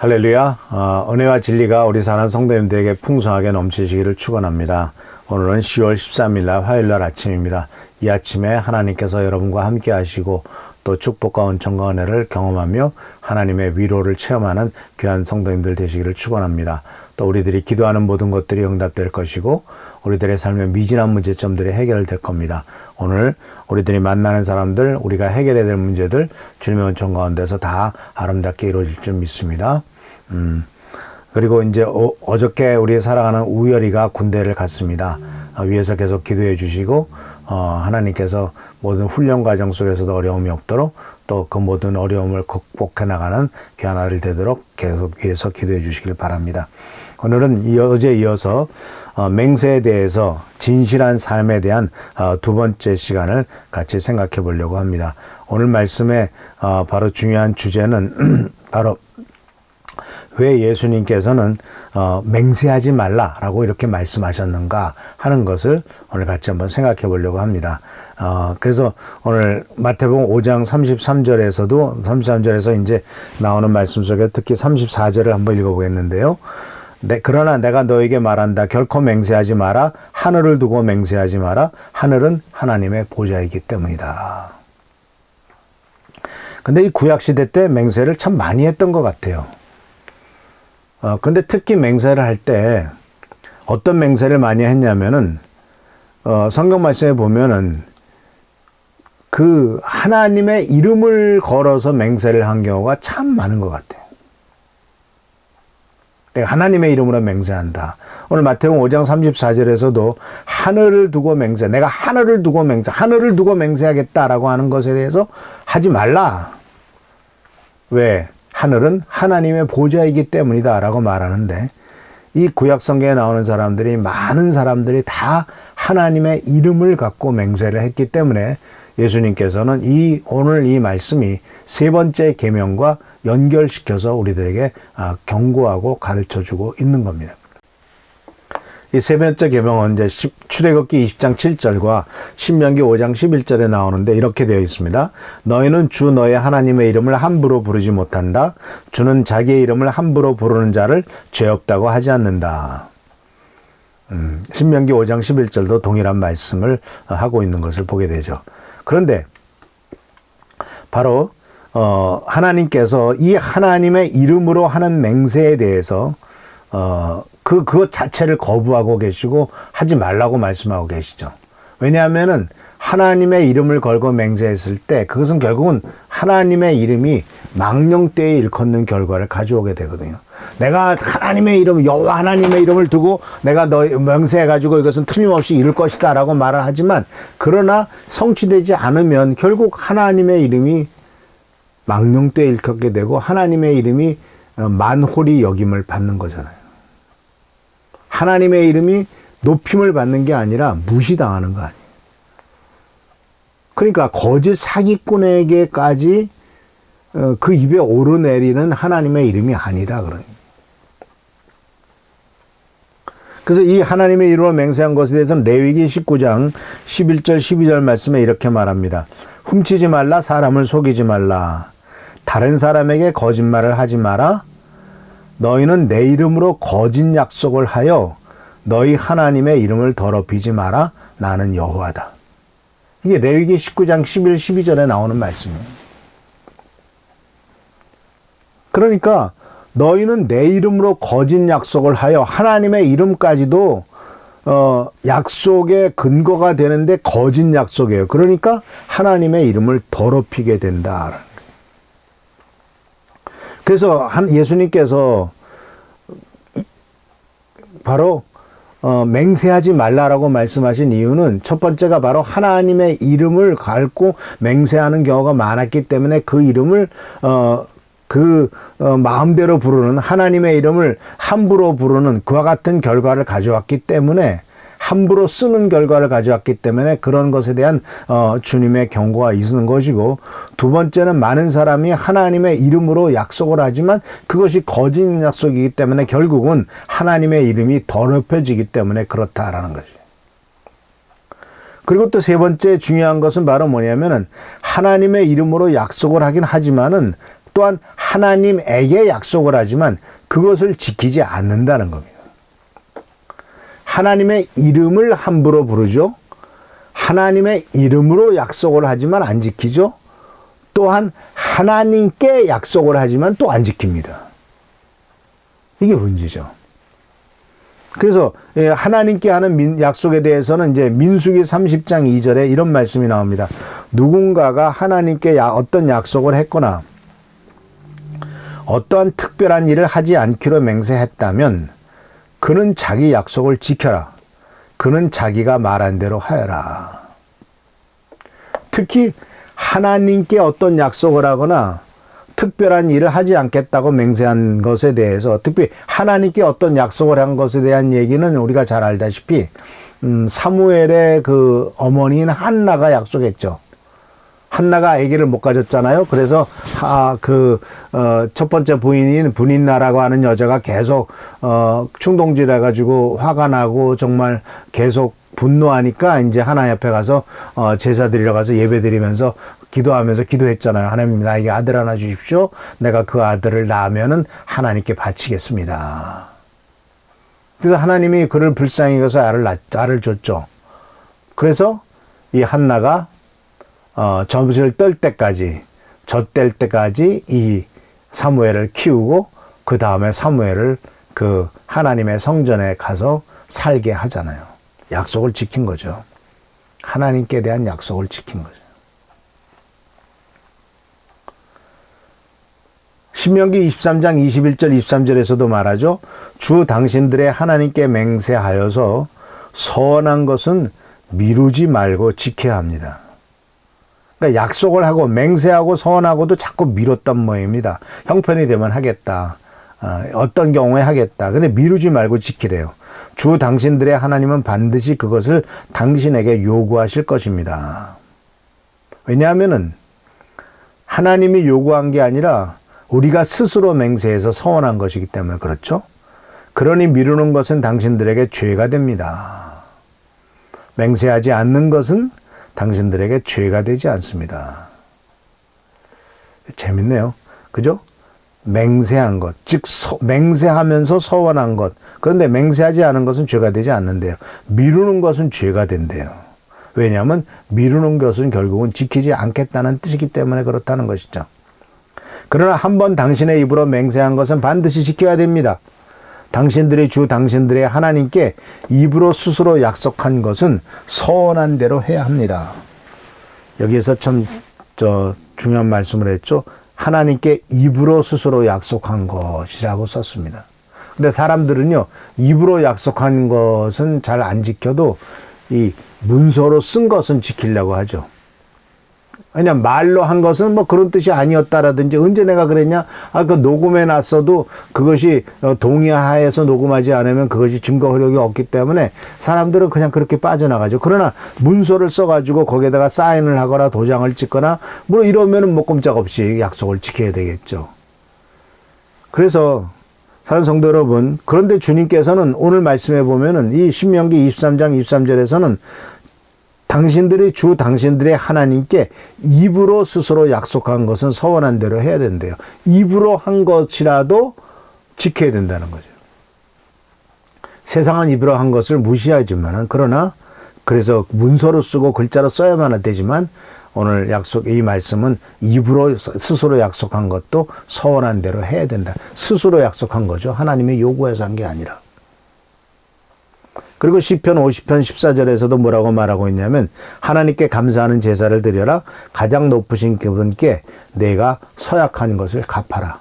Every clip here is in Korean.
할렐루야. 은혜와 진리가 우리 사는 성도님들에게 풍성하게 넘치시기를 축원합니다. 오늘은 10월 13일 날 화요일 날 아침입니다. 이 아침에 하나님께서 여러분과 함께 하시고 또 축복과 은총과 은혜를 경험하며 하나님의 위로를 체험하는 귀한 성도님들 되시기를 축원합니다. 또 우리들이 기도하는 모든 것들이 응답될 것이고 우리들의 삶의 미진한 문제점들이 해결될 겁니다. 오늘 우리들이 만나는 사람들, 우리가 해결해야 될 문제들 주님의 은총 가운데서 다 아름답게 이루어질 줄 믿습니다. 그리고 이제 어저께 우리 사랑하는 우열이가 군대를 갔습니다. 위에서 계속 기도해 주시고 하나님께서 모든 훈련 과정 속에서도 어려움이 없도록 또 그 모든 어려움을 극복해 나가는 귀한 아들 되도록 계속 위에서 기도해 주시길 바랍니다. 오늘은 어제 이어서 맹세에 대해서 진실한 삶에 대한 두 번째 시간을 같이 생각해 보려고 합니다. 오늘 말씀의 바로 중요한 주제는 바로 왜 예수님께서는 맹세하지 말라라고 이렇게 말씀하셨는가 하는 것을 오늘 같이 한번 생각해 보려고 합니다. 그래서 오늘 마태복음 5장 33절에서 이제 나오는 말씀 속에 특히 34절을 한번 읽어보겠는데요. 그러나 내가 너에게 말한다. 결코 맹세하지 마라. 하늘을 두고 맹세하지 마라. 하늘은 하나님의 보좌이기 때문이다. 근데 이 구약시대 때 맹세를 참 많이 했던 것 같아요. 근데 특히 맹세를 할 때 어떤 맹세를 많이 했냐면은 성경 말씀에 보면은 그 하나님의 이름을 걸어서 맹세를 한 경우가 참 많은 것 같아요. 내가 하나님의 이름으로 맹세한다. 오늘 마태복음 5장 34절에서도 하늘을 두고 맹세, 내가 하늘을 두고 맹세하겠다라고 하는 것에 대해서 하지 말라. 왜? 하늘은 하나님의 보좌이기 때문이다 라고 말하는데 이 구약성경에 나오는 사람들이 많은 사람들이 다 하나님의 이름을 갖고 맹세를 했기 때문에 예수님께서는 오늘 이 말씀이 세 번째 계명과 연결시켜서 우리들에게 경고하고 가르쳐주고 있는 겁니다. 이 세 번째 계명은 이제 출애굽기 20장 7절과 신명기 5장 11절에 나오는데 이렇게 되어 있습니다. 너희는 주 너의 하나님의 이름을 함부로 부르지 못한다. 주는 자기의 이름을 함부로 부르는 자를 죄 없다고 하지 않는다. 신명기 5장 11절도 동일한 말씀을 하고 있는 것을 보게 되죠. 그런데 바로 하나님께서 이 하나님의 이름으로 하는 맹세에 대해서 그것 자체를 거부하고 계시고 하지 말라고 말씀하고 계시죠. 왜냐하면은 하나님의 이름을 걸고 맹세했을 때 그것은 결국은 하나님의 이름이 망령되이 일컫는 결과를 가져오게 되거든요. 내가 하나님의 이름, 여호와 하나님의 이름을 두고 내가 너 맹세해가지고 이것은 틀림없이 이룰 것이다 라고 말을 하지만 그러나 성취되지 않으면 결국 하나님의 이름이 망령되이 일컫게 되고 하나님의 이름이 만홀히 여김을 받는 거잖아요. 하나님의 이름이 높임을 받는 게 아니라 무시당하는 거 아니에요. 그러니까 거짓 사기꾼에게까지 그 입에 오르내리는 하나님의 이름이 아니다. 그래서 이 하나님의 이름으로 맹세한 것에 대해서는 레위기 19장 11절 12절 말씀에 이렇게 말합니다. 훔치지 말라. 사람을 속이지 말라. 다른 사람에게 거짓말을 하지 마라. 너희는 내 이름으로 거짓 약속을 하여 너희 하나님의 이름을 더럽히지 마라. 나는 여호와다. 이게 레위기 19장 11, 12절에 나오는 말씀이에요. 그러니까 너희는 내 이름으로 거짓 약속을 하여 하나님의 이름까지도 약속의 근거가 되는데 거짓 약속이에요. 그러니까 하나님의 이름을 더럽히게 된다. 그래서 예수님께서 바로 맹세하지 말라라고 말씀하신 이유는 첫 번째가 바로 하나님의 이름을 갖고 맹세하는 경우가 많았기 때문에 그 이름을 마음대로 부르는 하나님의 이름을 함부로 부르는 그와 같은 결과를 가져왔기 때문에 함부로 쓰는 결과를 가져왔기 때문에 그런 것에 대한 주님의 경고가 있는 것이고 두 번째는 많은 사람이 하나님의 이름으로 약속을 하지만 그것이 거짓 약속이기 때문에 결국은 하나님의 이름이 더럽혀지기 때문에 그렇다라는 거죠. 그리고 또 세 번째 중요한 것은 바로 뭐냐면은 하나님의 이름으로 약속을 하긴 하지만은 또한 하나님에게 약속을 하지만 그것을 지키지 않는다는 겁니다. 하나님의 이름을 함부로 부르죠. 하나님의 이름으로 약속을 하지만 안 지키죠. 또한 하나님께 약속을 하지만 또 안 지킵니다. 이게 문제죠. 그래서 하나님께 하는 약속에 대해서는 이제 민수기 30장 2절에 이런 말씀이 나옵니다. 누군가가 하나님께 어떤 약속을 했거나 어떠한 특별한 일을 하지 않기로 맹세했다면 그는 자기 약속을 지켜라. 그는 자기가 말한 대로 하여라. 특히 하나님께 어떤 약속을 하거나 특별한 일을 하지 않겠다고 맹세한 것에 대해서, 특히 하나님께 어떤 약속을 한 것에 대한 얘기는 우리가 잘 알다시피 사무엘의 그 어머니인 한나가 약속했죠. 한나가 아기를 못 가졌잖아요. 그래서 첫 번째 부인인 분인나라고 하는 여자가 계속 충동질 해가지고 화가 나고 정말 계속 분노하니까 이제 하나 옆에 가서 제사 드리러 가서 예배 드리면서 기도하면서 기도했잖아요. 하나님, 나에게 아들 하나 주십시오. 내가 그 아들을 낳으면은 하나님께 바치겠습니다. 그래서 하나님이 그를 불쌍히 여겨서 알을 줬죠. 그래서 이 한나가 젖을 뗄 때까지 이 사무엘을 키우고 그 다음에 사무엘을 그 하나님의 성전에 가서 살게 하잖아요. 약속을 지킨 거죠. 하나님께 대한 약속을 지킨 거죠. 신명기 23장 21절 23절에서도 말하죠. 주 당신들의 하나님께 맹세하여서 서원한 것은 미루지 말고 지켜야 합니다. 그러니까 약속을 하고 맹세하고 서원하고도 자꾸 미뤘단 모양입니다. 형편이 되면 하겠다. 어떤 경우에 하겠다. 근데 미루지 말고 지키래요. 주 당신들의 하나님은 반드시 그것을 당신에게 요구하실 것입니다. 왜냐하면은 하나님이 요구한 게 아니라 우리가 스스로 맹세해서 서원한 것이기 때문에 그렇죠. 그러니 미루는 것은 당신들에게 죄가 됩니다. 맹세하지 않는 것은 당신들에게 죄가 되지 않습니다. 재밌네요. 그죠? 맹세한 것, 즉 맹세하면서 서원한 것. 그런데 맹세하지 않은 것은 죄가 되지 않는데요. 미루는 것은 죄가 된대요. 왜냐하면 미루는 것은 결국은 지키지 않겠다는 뜻이기 때문에 그렇다는 것이죠. 그러나 한번 당신의 입으로 맹세한 것은 반드시 지켜야 됩니다. 당신들의 주 당신들의 하나님께 입으로 스스로 약속한 것은 서원한 대로 해야 합니다. 여기에서 참 중요한 말씀을 했죠. 하나님께 입으로 스스로 약속한 것이라고 썼습니다. 근데 사람들은요, 입으로 약속한 것은 잘 안 지켜도 이 문서로 쓴 것은 지키려고 하죠. 그냥 말로 한 것은 뭐 그런 뜻이 아니었다라든지, 언제 내가 그랬냐? 그 녹음해 놨어도 그것이 동의하에서 녹음하지 않으면 그것이 증거 효력이 없기 때문에 사람들은 그냥 그렇게 빠져나가죠. 그러나 문서를 써가지고 거기에다가 사인을 하거나 도장을 찍거나 뭐 이러면은 뭐 꼼짝없이 약속을 지켜야 되겠죠. 그래서 사랑하는 성도 여러분, 그런데 주님께서는 오늘 말씀해 보면은 이 신명기 23장 23절에서는 당신들이 주 당신들의 하나님께 입으로 스스로 약속한 것은 서원한 대로 해야 된대요. 입으로 한 것이라도 지켜야 된다는 거죠. 세상은 입으로 한 것을 무시하지만은, 그러나 그래서 문서로 쓰고 글자로 써야만 되지만 오늘 이 말씀은 입으로 스스로 약속한 것도 서원한 대로 해야 된다. 스스로 약속한 거죠. 하나님이 요구해서 한 게 아니라. 그리고 시편 50편 14절에서도 뭐라고 말하고 있냐면, 하나님께 감사하는 제사를 드려라. 가장 높으신 그분께 내가 서약한 것을 갚아라.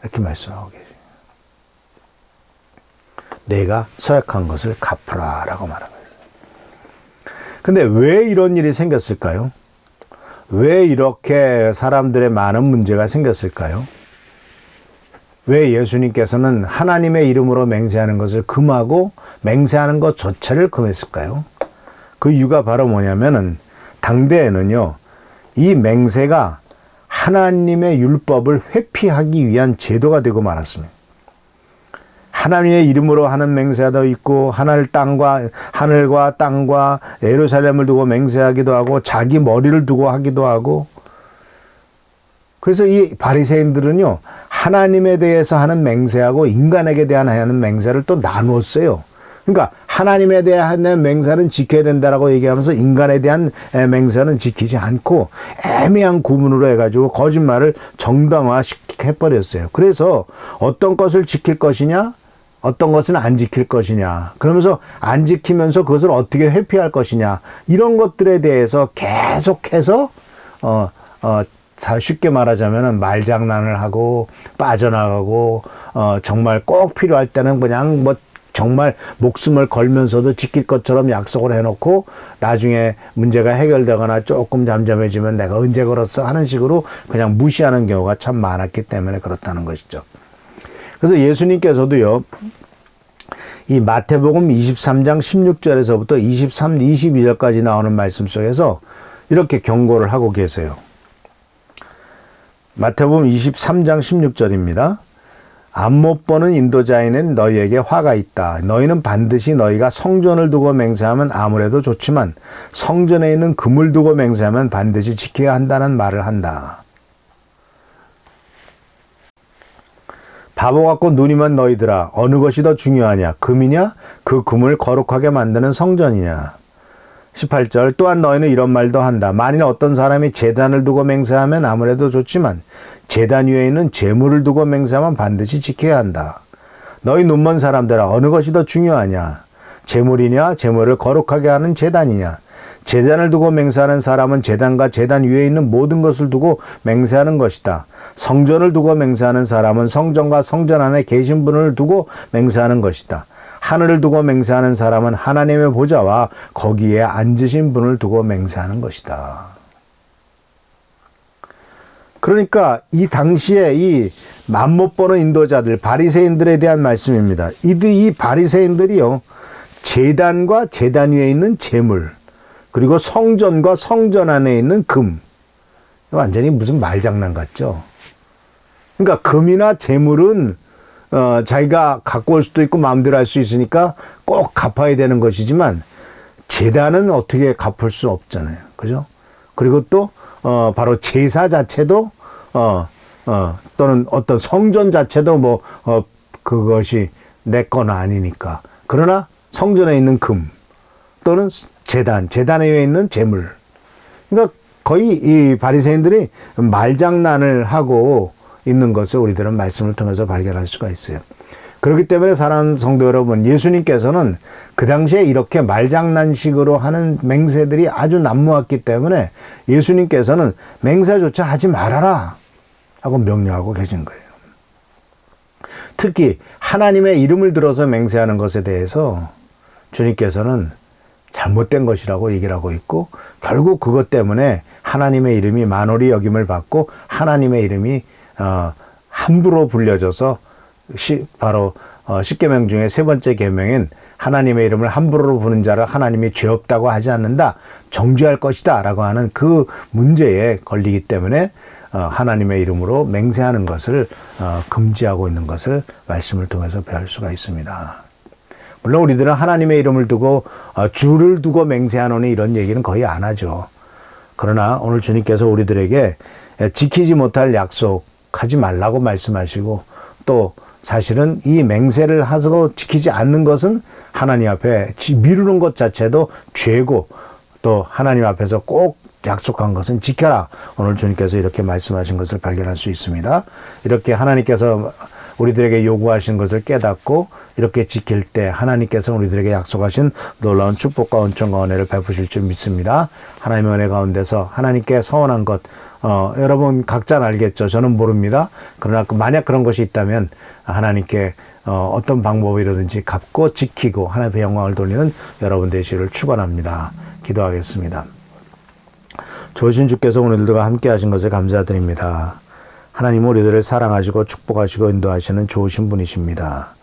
이렇게 말씀하고 계세요. 내가 서약한 것을 갚으라 라고 말하고 있어요. 근데 왜 이런 일이 생겼을까요? 왜 이렇게 사람들의 많은 문제가 생겼을까요? 왜 예수님께서는 하나님의 이름으로 맹세하는 것을 금하고 맹세하는 것조차를 금했을까요? 그 이유가 바로 뭐냐면은, 당대에는요, 이 맹세가 하나님의 율법을 회피하기 위한 제도가 되고 말았습니다. 하나님의 이름으로 하는 맹세도 있고, 하늘과 땅과 예루살렘을 두고 맹세하기도 하고, 자기 머리를 두고 하기도 하고, 그래서 이 바리새인들은요, 하나님에 대해서 하는 맹세하고 인간에게 대한 하는 맹세를 또 나누었어요. 그러니까 하나님에 대한 맹세는 지켜야 된다라고 얘기하면서 인간에 대한 맹세는 지키지 않고 애매한 구분으로 해가지고 거짓말을 정당화해버렸어요. 그래서 어떤 것을 지킬 것이냐, 어떤 것은 안 지킬 것이냐, 그러면서 안 지키면서 그것을 어떻게 회피할 것이냐, 이런 것들에 대해서 계속해서 쉽게 말하자면은 말장난을 하고 빠져나가고 정말 꼭 필요할 때는 그냥 뭐 정말 목숨을 걸면서도 지킬 것처럼 약속을 해놓고 나중에 문제가 해결되거나 조금 잠잠해지면 내가 언제 걸었어 하는 식으로 그냥 무시하는 경우가 참 많았기 때문에 그렇다는 것이죠. 그래서 예수님께서도요, 이 마태복음 23장 16절에서부터 23, 22절까지 나오는 말씀 속에서 이렇게 경고를 하고 계세요. 마태복음 23장 16절입니다. 앞 못 보는 인도자에는 너희에게 화가 있다. 너희는 반드시 너희가 성전을 두고 맹세하면 아무래도 좋지만 성전에 있는 금을 두고 맹세하면 반드시 지켜야 한다는 말을 한다. 바보 같고 눈이만 너희들아, 어느 것이 더 중요하냐? 금이냐? 그 금을 거룩하게 만드는 성전이냐? 18절, 또한 너희는 이런 말도 한다. 만일 어떤 사람이 제단을 두고 맹세하면 아무래도 좋지만 제단 위에 있는 제물을 두고 맹세하면 반드시 지켜야 한다. 너희 눈먼 사람들아, 어느 것이 더 중요하냐? 제물이냐? 제물을 거룩하게 하는 제단이냐? 제단을 두고 맹세하는 사람은 제단과 제단 위에 있는 모든 것을 두고 맹세하는 것이다. 성전을 두고 맹세하는 사람은 성전과 성전 안에 계신 분을 두고 맹세하는 것이다. 하늘을 두고 맹세하는 사람은 하나님의 보좌와 거기에 앉으신 분을 두고 맹세하는 것이다. 그러니까 이 당시에 이 맘못 보는 인도자들, 바리새인들에 대한 말씀입니다. 이 바리새인들이요, 제단과 제단 위에 있는 제물, 그리고 성전과 성전 안에 있는 금, 완전히 무슨 말장난 같죠. 그러니까 금이나 제물은 자기가 갖고 올 수도 있고 마음대로 할 수 있으니까 꼭 갚아야 되는 것이지만 제단은 어떻게 갚을 수 없잖아요. 그죠? 그리고 또 바로 제사 자체도 또는 어떤 성전 자체도 그것이 내 건 아니니까. 그러나 성전에 있는 금 또는 제단에 있는 제물. 그러니까 거의 이 바리새인들이 말장난을 하고 있는 것을 우리들은 말씀을 통해서 발견할 수가 있어요. 그렇기 때문에 사랑하는 성도 여러분, 예수님께서는 그 당시에 이렇게 말장난식으로 하는 맹세들이 아주 난무했기 때문에 예수님께서는 맹세조차 하지 말아라 하고 명령하고 계신 거예요. 특히 하나님의 이름을 들어서 맹세하는 것에 대해서 주님께서는 잘못된 것이라고 얘기를 하고 있고, 결국 그것 때문에 하나님의 이름이 만홀히 여김을 받고 하나님의 이름이 함부로 불려져서 바로 10계명 중에 세 번째 계명인 하나님의 이름을 함부로 부르는 자를 하나님이 죄 없다고 하지 않는다, 정죄할 것이다 라고 하는 그 문제에 걸리기 때문에 하나님의 이름으로 맹세하는 것을 금지하고 있는 것을 말씀을 통해서 배울 수가 있습니다. 물론 우리들은 하나님의 이름을 두고 주를 두고 맹세하노니 이런 얘기는 거의 안 하죠. 그러나 오늘 주님께서 우리들에게 지키지 못할 약속하지 말라고 말씀하시고, 또 사실은 이 맹세를 하고 지키지 않는 것은 하나님 앞에 미루는 것 자체도 죄고, 또 하나님 앞에서 꼭 약속한 것은 지켜라. 오늘 주님께서 이렇게 말씀하신 것을 발견할 수 있습니다. 이렇게 하나님께서 우리들에게 요구하신 것을 깨닫고 이렇게 지킬 때 하나님께서 우리들에게 약속하신 놀라운 축복과 은총과 은혜를 베푸실 줄 믿습니다. 하나님의 은혜 가운데서 하나님께 서원한 것, 여러분 각자는 알겠죠. 저는 모릅니다. 그러나 만약 그런 것이 있다면 하나님께 어떤 방법이라든지 갚고 지키고 하나님의 영광을 돌리는 여러분 되시기를 축원합니다. 기도하겠습니다. 좋으신 주께서 오늘들과 함께 하신 것을 감사드립니다. 하나님, 우리들을 사랑하시고 축복하시고 인도하시는 좋으신 분이십니다.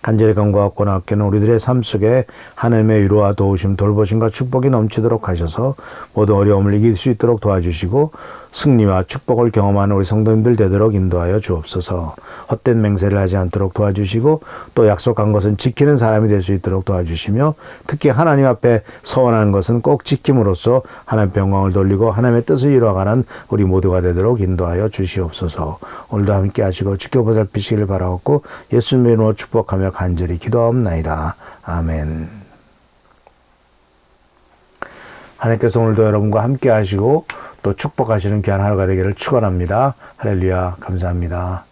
간절히 간구하고 나아끼는 우리들의 삶 속에 하나님의 위로와 도우심, 돌보심과 축복이 넘치도록 하셔서 모든 어려움을 이길 수 있도록 도와주시고 승리와 축복을 경험하는 우리 성도님들 되도록 인도하여 주옵소서. 헛된 맹세를 하지 않도록 도와주시고 또 약속한 것은 지키는 사람이 될 수 있도록 도와주시며 특히 하나님 앞에 서원하는 것은 꼭 지킴으로써 하나님의 영광을 돌리고 하나님의 뜻을 이루어가는 우리 모두가 되도록 인도하여 주시옵소서. 오늘도 함께 하시고 지켜보살피시기를 바라옵고 예수님의 이름으로 축복하며 간절히 기도하옵나이다. 아멘. 하나님께서 오늘도 여러분과 함께 하시고 또 축복하시는 귀한 하루가 되기를 축원합니다. 할렐루야. 감사합니다.